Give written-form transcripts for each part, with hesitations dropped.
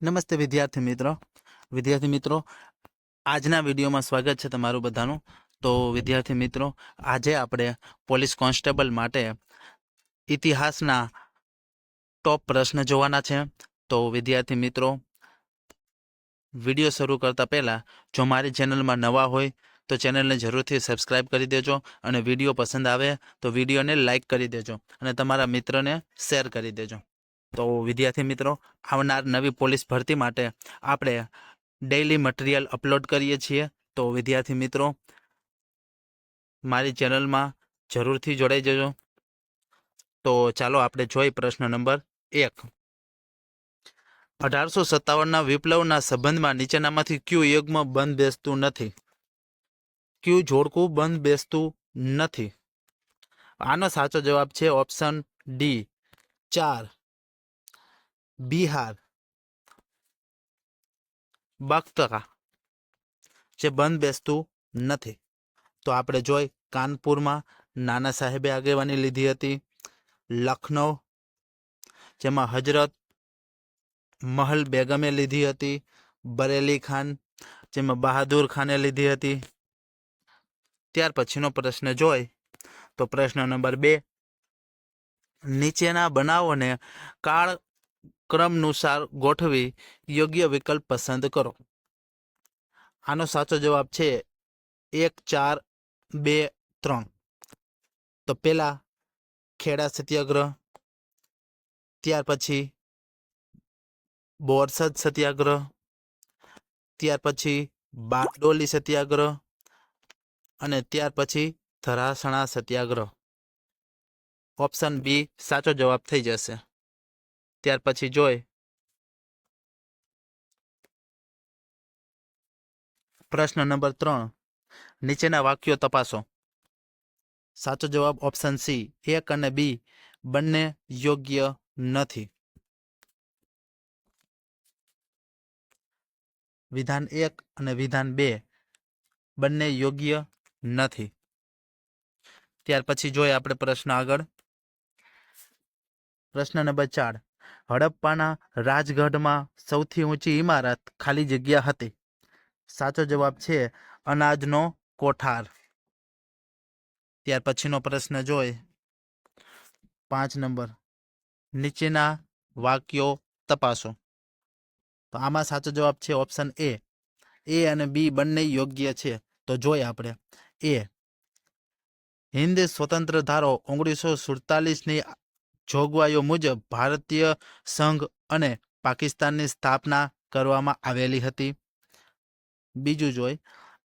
નમસ્તે વિદ્યાર્થી મિત્રો આજના વિડીયોમાં સ્વાગત છે તમારું બધાનું। તો વિદ્યાર્થી મિત્રો, આજે આપણે પોલીસ કોન્સ્ટેબલ માટે ઇતિહાસના ટોપ પ્રશ્ન જોવાના છે। તો વિદ્યાર્થી મિત્રો, વિડીયો શરૂ કરતા પહેલાં જો મારી ચેનલમાં નવા હોય તો ચેનલને જરૂરથી સબસ્ક્રાઇબ કરી દેજો, અને વિડીયો પસંદ આવે તો વિડીયોને લાઇક કરી દેજો અને તમારા મિત્રને શેર કરી દેજો। તો વિદ્યાર્થી મિત્રો, આવનાર નવી પોલીસ ભરતી માટે આપણે ડેઇલી મટીરિયલ અપલોડ કરીએ છીએ। તો વિદ્યાર્થી મિત્રો, મારી ચેનલમાં જરૂરથી જોડાઈ જજો। તો ચાલો આપણે જોઈ પ્રશ્ન નંબર 1। 1857ના વિપ્લવના સંબંધમાં નીચેનામાંથી કયું યુગ્મ બંધ બેસતું નથી? કયું જોડકું બંધ બેસતું નથી? આનો સાચો જવાબ છે ઓપ્શન ડી, 4 બિહાર બખ્તરા જે બંધ બેસતું નથી। તો આપણે જોઈ કાનપુરમાં નાના સાહેબે આગેવાની લીધી હતી, લખનૌ જેમાં હજરત મહલ બેગમે લીધી હતી, બરેલી ખાન જેમાં બહાદુર ખાને લીધી હતી। ત્યાર પછીનો પ્રશ્ન જોઈ તો પ્રશ્ન નંબર 2, નીચેના બનાવોને કાળક્રમનુસાર ગોઠવી યોગ્ય વિકલ્પ પસંદ કરો। આનો સાચો જવાબ છે 1, 4, 2, 3। તો પેલા ખેડા સત્યાગ્રહ, ત્યાર પછી બોરસદ સત્યાગ્રહ, ત્યાર પછી બારડોલી સત્યાગ્રહ અને ત્યાર પછી ધરાસણા સત્યાગ્રહ। ઓપ્શન બી સાચો જવાબ થઈ જશે। ત્યાર પછી જોઈ પ્રશ્ન નંબર 3, નીચેના વાક્યો તપાસો। સાચો જવાબ ઓપ્શન સી, 1 અને બી બંને યોગ્ય નથી। વિધાન 1 અને વિધાન 2 બંને યોગ્ય નથી। ત્યાર પછી જોઈએ આપણે પ્રશ્ન આગળ। પ્રશ્ન નંબર 4, હડપ્પાના રાજગઢમાં સૌથી ઊંચી ઇમારત ખાલી જગ્યા હતી। સાચો જવાબ છે અનાજનો કોઠાર। ત્યાર પછીનો પ્રશ્ન જોઈ 5 નંબર, નીચેના વાક્યો તપાસો। તો આમાં સાચો જવાબ છે ઓપ્શન એ અને બી બંને યોગ્ય છે। તો જોઈએ આપણે એ, હિન્દ સ્વતંત્ર ધારો 1947ની જોગવાઈઓ મુજબ ભારતીય સંઘ અને પાકિસ્તાનની સ્થાપના કરવામાં આવેલી હતી। બીજું જોઈ,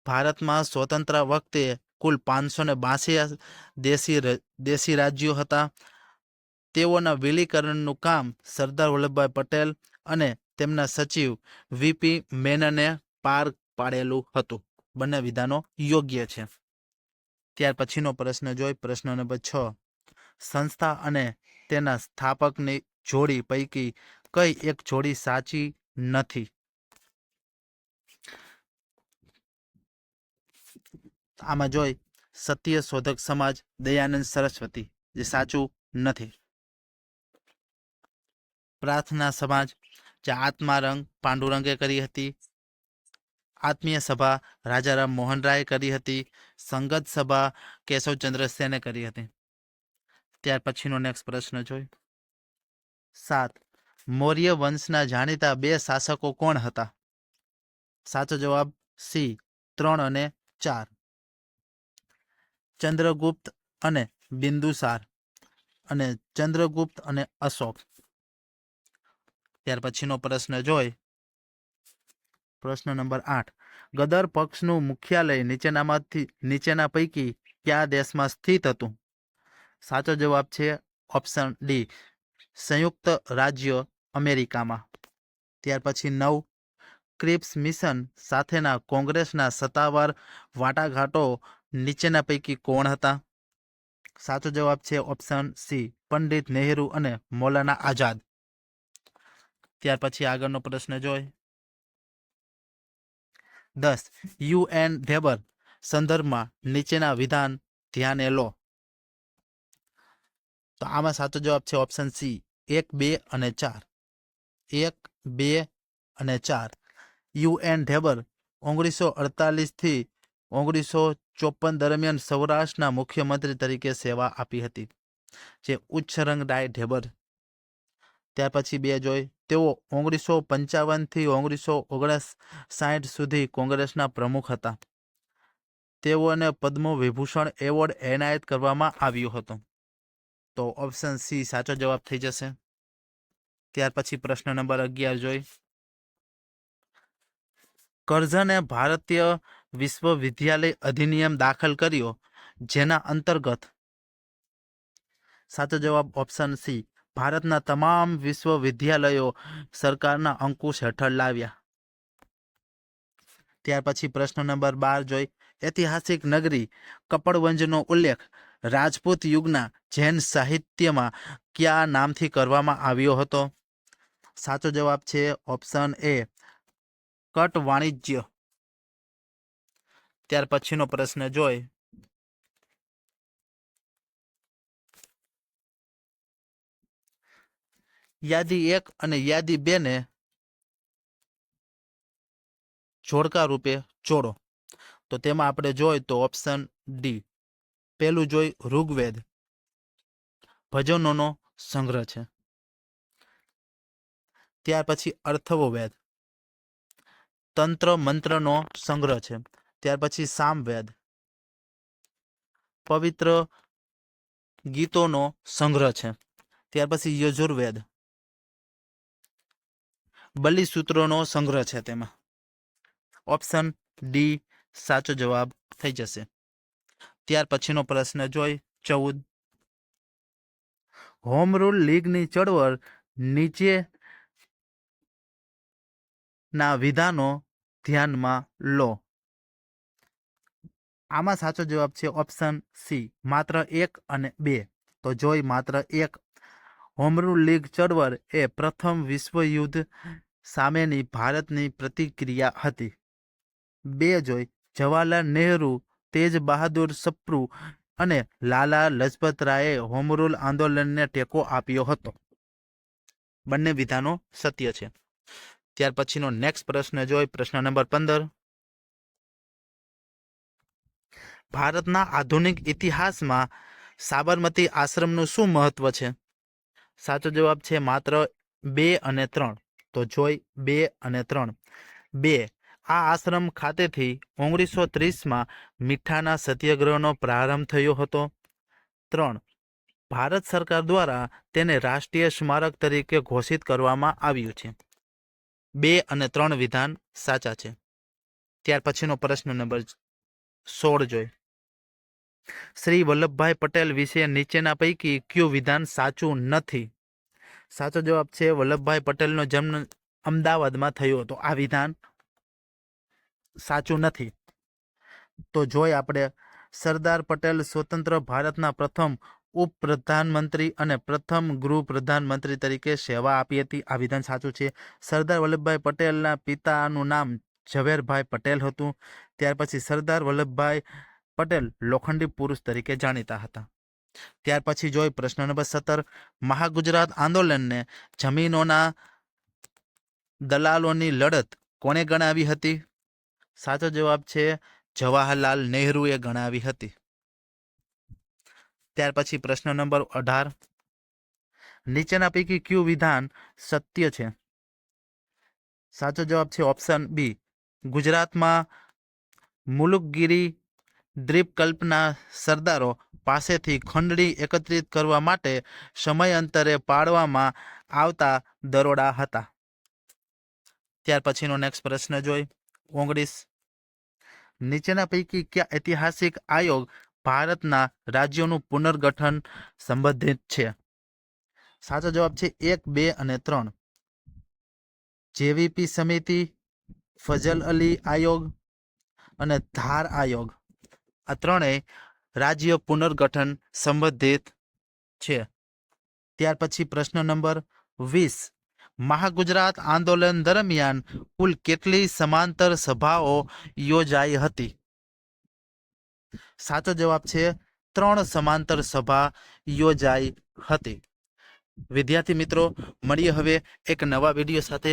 ભારતમાં સ્વતંત્ર વખતે કુલ 582 દેશી રાજ્યો હતા। તેઓના વિલીકરણનું કામ સરદાર વલ્લભભાઈ પટેલ અને તેમના સચિવ વીપી મેનને પાર પાડેલું હતું। બંને વિધાનો યોગ્ય છે। ત્યાર પછીનો પ્રશ્ન જોઈ પ્રશ્ન નંબર 6, સંસ્થા અને તેના સ્થાપકની જોડી પૈકી કઈ એક જોડી સાચી નથી? આમાં જોઈ સત્ય શોધક સમાજ દયાનંદ સરસ્વતી જે સાચું નથી। પ્રાર્થના સમાજ જે આત્મારંગ પાંડુરંગે કરી હતી। આત્મીય સભા રાજારામ મોહન રાયે કરી હતી। સંગત સભા કેશવચંદ્ર સેને કરી હતી। ત્યાર પછીનો નેક્સ્ટ પ્રશ્ન જોઈ 7, મૌર્ય વંશના જાણીતા 2 શાસકો કોણ હતા? સાચો જવાબ સી, 3 અને 4, ચંદ્રગુપ્ત અને બિંદુસાર અને ચંદ્રગુપ્ત અને અશોક। ત્યાર પછીનો પ્રશ્ન જોઈ પ્રશ્ન નંબર 8, ગદર પક્ષનું મુખ્યાલય નીચેના પૈકી કયા દેશમાં સ્થિત હતું? સાચો જવાબ છે ઓપ્શન ડી, સંયુક્ત રાજ્ય અમેરિકામાં। ત્યાર પછી 9, ક્રિપ્સ મિશન સાથેના કોંગ્રેસના સત્તાવાર વાટાઘાટો નીચેના પૈકી કોણ હતા? સાચો જવાબ છે ઓપ્શન સી, પંડિત નહેરુ અને મૌલાના આઝાદ। ત્યાર પછી આગળનો પ્રશ્ન જોઈ 10, UN વેબર સંદર્ભમાં નીચેના વિધાન ધ્યાને લો। તો આમાં સાચો જવાબ છે ઓપ્શન સી, 1, 2 અને 4। 1, 2 અને 4 UN ઢેબર 1948 થી 1954 દરમિયાન સૌરાષ્ટ્રના મુખ્યમંત્રી તરીકે સેવા આપી હતી, જે ઉચ્ચરંગરાય ઢેબર. ત્યાર પછી 2 જોઈ, તેઓ 1955 થી 1959 સુધી કોંગ્રેસના પ્રમુખ હતા. તેઓને પદ્મ વિભૂષણ એવોર્ડ એનાયત કરવામાં આવ્યો હતો. તો ઓપ્શન સી સાચો જવાબ થઈ જશે. ત્યાર પછી પ્રશ્ન નંબર 11 જોઈ. કરઝને ભારતીય વિશ્વવિદ્યાલય અધિનિયમ દાખલ કર્યો, જેના અંતર્ગત. સાચો જવાબ ઓપ્શન સી, ભારતના તમામ વિશ્વવિદ્યાલયો સરકારના અંકુશ હેઠળ લાવ્યા. ત્યાર પછી પ્રશ્ન નંબર 12 જોઈ. ઐતિહાસિક નગરી કપડવંજનો ઉલ્લેખ રાજપૂત યુગના જૈન સાહિત્યમાં કયા નામથી કરવામાં આવ્યો હતો? સાચો જવાબ છે ઓપ્શન એ, કટ વાણિજ્ય. ત્યાર પછીનો પ્રશ્ન જોઈ. યાદી 1 અને યાદી 2 ને જોડકા રૂપે જોડો. તો તેમાં આપણે જોઈ તો ઓપ્શન ડી. પહેલું જોઈ ઋગ્વેદ ભજનોનો સંગ્રહ છે. ત્યાર પછી અથર્વવેદ તંત્ર મંત્રનો સંગ્રહ છે. ત્યાર પછી સામવેદ પવિત્ર ગીતોનો સંગ્રહ છે. ત્યાર પછી યજુર્વેદ બલિસૂત્રોનો સંગ્રહ છે. તેમાં ઓપ્શન ડી સાચો જવાબ થઈ જશે. ત્યાર પછીનો પ્રશ્ન જોઈ 14. હોમ રૂલ લીગની ચળવળ નીચેના વિધાનો ધ્યાનમાં લો. આમાં સાચો જવાબ છે ઓપ્શન સી, માત્ર 1 અને 2. તો જોઈ માત્ર 1. હોમ રૂલ લીગ ચળવળ એ પ્રથમ વિશ્વયુદ્ધ સામેની ભારતની પ્રતિક્રિયા હતી. 2 જોઈ જવાહરલાલ નહેરુ, તેજ બહાદુર સપ્રુ અને લાલા લજપત રાયે હોમ રૂલ આંદોલનને ટેકો આપ્યો હતો. બંને વિધાનો સત્ય છે. ત્યાર પછીનો નેક્સ્ટ પ્રશ્ન જોઈ પ્રશ્ન નંબર 15. ભારતના આધુનિક ઇતિહાસમાં સાબરમતી આશ્રમનું શું મહત્વ છે? સાચો જવાબ છે માત્ર 2 અને 3. તો જોઈ 2 અને 3. 2 આ આશ્રમ ખાતેથી 1930માં મીઠાના સત્યાગ્રહનો પ્રારંભ થયો હતો. 3 ભારત સરકાર દ્વારા તેને રાષ્ટ્રીય સ્મારક તરીકે ઘોષિત કરવામાં આવ્યું છે. 2 અને 3 વિધાન સાચા છે. ત્યાર પછીનો પ્રશ્ન નંબર 16 જોઈ. શ્રી વલ્લભભાઈ પટેલ વિશે નીચેના પૈકી કયું વિધાન સાચું નથી? સાચો જવાબ છે વલ્લભભાઈ પટેલનો જન્મ અમદાવાદમાં થયો હતો. આ વિધાન સાચું નથી. તો જોઈ આપણે સરદાર પટેલ સ્વતંત્ર ભારતના પ્રથમ ઉપપ્રધાનમંત્રી અને પ્રથમ ગૃહ પ્રધાનમંત્રી તરીકે સેવા આપી હતી. આ વિધાન સાચું છે. સરદાર વલ્લભભાઈ પટેલના પિતાનું નામ ઝવેરભાઈ પટેલ હતું. ત્યાર પછી સરદાર વલ્લભભાઈ પટેલ લોખંડી પુરુષ તરીકે જાણીતા હતા. ત્યાર પછી જોઈ પ્રશ્ન નંબર 17. મહાગુજરાત આંદોલનને જમીનોના દલાલોની લડત કોણે ગણાવી હતી? સાચો જવાબ છે જવાહરલાલ નહેરુએ ગણાવી હતી. ત્યાર પછી પ્રશ્ન નંબર 18. નીચેના પૈકી કયું વિધાન સત્ય છે? સાચો જવાબ છે ઓપ્શન બી, ગુજરાતમાં મુલુકગીરી દ્વીપકલ્પના સરદારો પાસેથી ખંડણી એકત્રિત કરવા માટે સમયાંતરે પાડવામાં આવતા દરોડા હતા. ત્યાર પછીનો નેક્સ્ટ પ્રશ્ન જોઈ 19. નીચેના પૈકી કયા ઐતિહાસિક આયોગ ભારતના રાજ્યોનું પુનર્ગઠન સંબંધિત છે? સાચો જવાબ છે 1, 2 અને 3. જેવીપી સમિતિ, ફઝલ અલી આયોગ અને ધાર આયોગ. આ ત્રણેય રાજ્ય પુનર્ગઠન સંબંધિત છે. ત્યાર પછી પ્રશ્ન નંબર 20. મહાગુજરાત આંદોલન દરમિયાન કુલ કેટલી સમાંતર સભાઓ યોજાઈ હતી? સાચો જવાબ છે 3 સમાંતર સભા યોજાઈ હતી. વિદ્યાર્થી મિત્રો, મળીએ હવે એક નવા વિડીયો સાથે.